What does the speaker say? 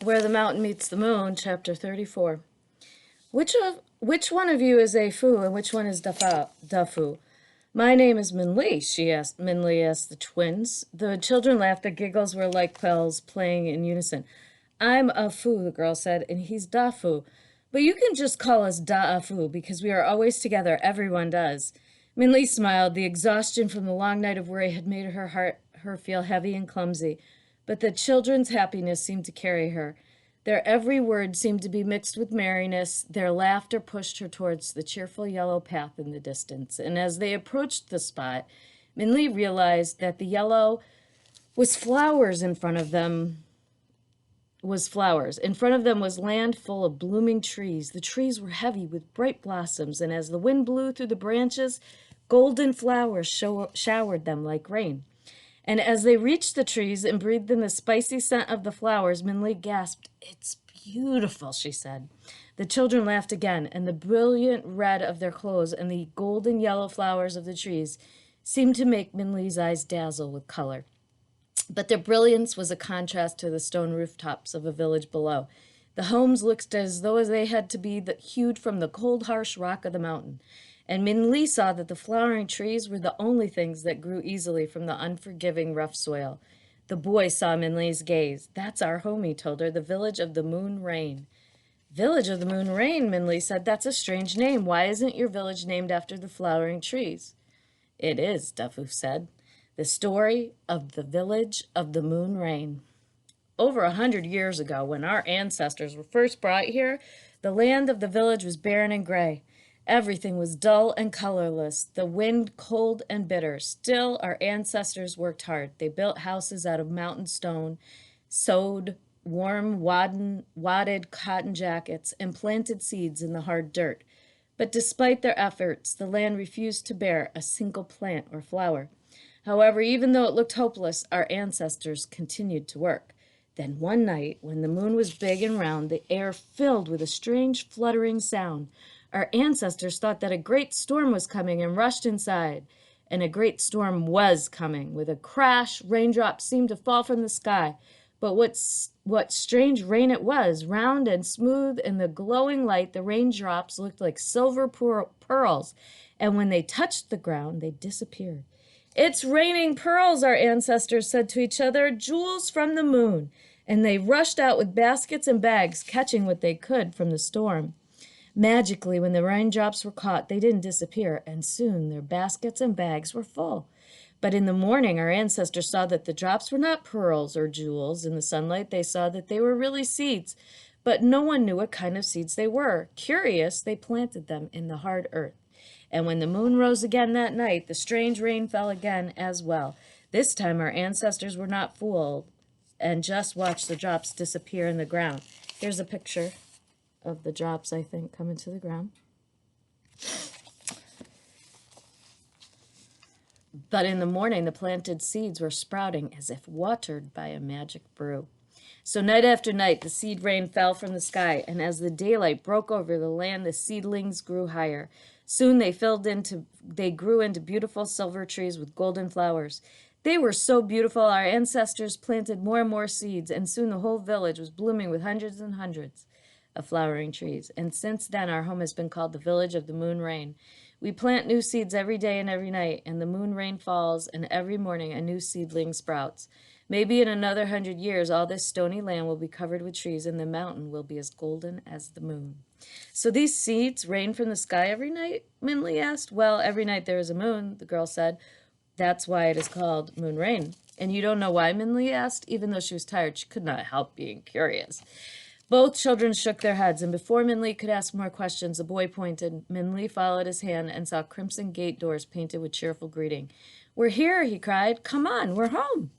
Where the Mountain Meets the Moon, Chapter 34. Which one of you is a Fu and which one is Dafu? My name is Min Li asked the twins. The children laughed. Their giggles were like bells playing in unison. I'm a Fu, the girl said, and he's Dafu. But you can just call us Da'afu because we are always together. Everyone does. Min Li smiled. The exhaustion from the long night of worry had made her feel heavy and clumsy. But the children's happiness seemed to carry her. Their every word seemed to be mixed with merriness. Their laughter pushed her towards the cheerful yellow path in the distance. And as they approached the spot, Minli realized that the yellow was flowers in front of them. In front of them was land full of blooming trees. The trees were heavy with bright blossoms, and as the wind blew through the branches, golden flowers showered them like rain. And as they reached the trees and breathed in the spicy scent of the flowers, Minli gasped. It's beautiful, she said. The children laughed again, and the brilliant red of their clothes and the golden yellow flowers of the trees seemed to make Minli's eyes dazzle with color. But their brilliance was a contrast to the stone rooftops of a village below. The homes looked as though they had to be hewed from the cold, harsh rock of the mountain. And Min Li saw that the flowering trees were the only things that grew easily from the unforgiving, rough soil. The boy saw Min Li's gaze. That's our home, he told her, the village of the moon rain. Village of the moon rain, Min Li said. That's a strange name. Why isn't your village named after the flowering trees? It is, Dafu said. The story of the village of the moon rain. Over 100 years ago, when our ancestors were first brought here, the land of the village was barren and gray. Everything was dull and colorless, the wind cold and bitter. Still, our ancestors worked hard. They built houses out of mountain stone, sewed warm wadded cotton jackets, and planted seeds in the hard dirt. But despite their efforts, the land refused to bear a single plant or flower. However, even though it looked hopeless, our ancestors continued to work. Then one night, when the moon was big and round, the air filled with a strange fluttering sound. Our ancestors thought that a great storm was coming and rushed inside. And a great storm was coming. With a crash, raindrops seemed to fall from the sky. But what strange rain it was, round and smooth in the glowing light, the raindrops looked like silver pearls. And when they touched the ground, they disappeared. It's raining pearls, our ancestors said to each other, jewels from the moon. And they rushed out with baskets and bags, catching what they could from the storm. Magically, when the raindrops were caught, they didn't disappear, and soon their baskets and bags were full. But in the morning, our ancestors saw that the drops were not pearls or jewels. In the sunlight, they saw that they were really seeds, but no one knew what kind of seeds they were. Curious, they planted them in the hard earth. And when the moon rose again that night, the strange rain fell again as well. This time, our ancestors were not fooled and just watched the drops disappear in the ground. Here's a picture of the drops, I think, coming to the ground. But in the morning, the planted seeds were sprouting as if watered by a magic brew. So night after night, the seed rain fell from the sky, and as the daylight broke over the land, the seedlings grew higher. Soon they grew into beautiful silver trees with golden flowers. They were so beautiful, our ancestors planted more and more seeds, and soon the whole village was blooming with hundreds and hundreds of flowering trees. And since then, our home has been called the village of the moon rain. We plant new seeds every day and every night, and the moon rain falls, and every morning a new seedling sprouts. Maybe in another 100 years, all this stony land will be covered with trees, and the mountain will be as golden as the moon. So these seeds rain from the sky every night? Min Li asked. Well, every night there is a moon, the girl said. That's why it is called moon rain. And you don't know why, Min Li asked? Even though she was tired, she could not help being curious. Both children shook their heads, and before Min Li could ask more questions, the boy pointed. Min Li followed his hand and saw crimson gate doors painted with cheerful greeting. We're here, he cried. Come on, we're home.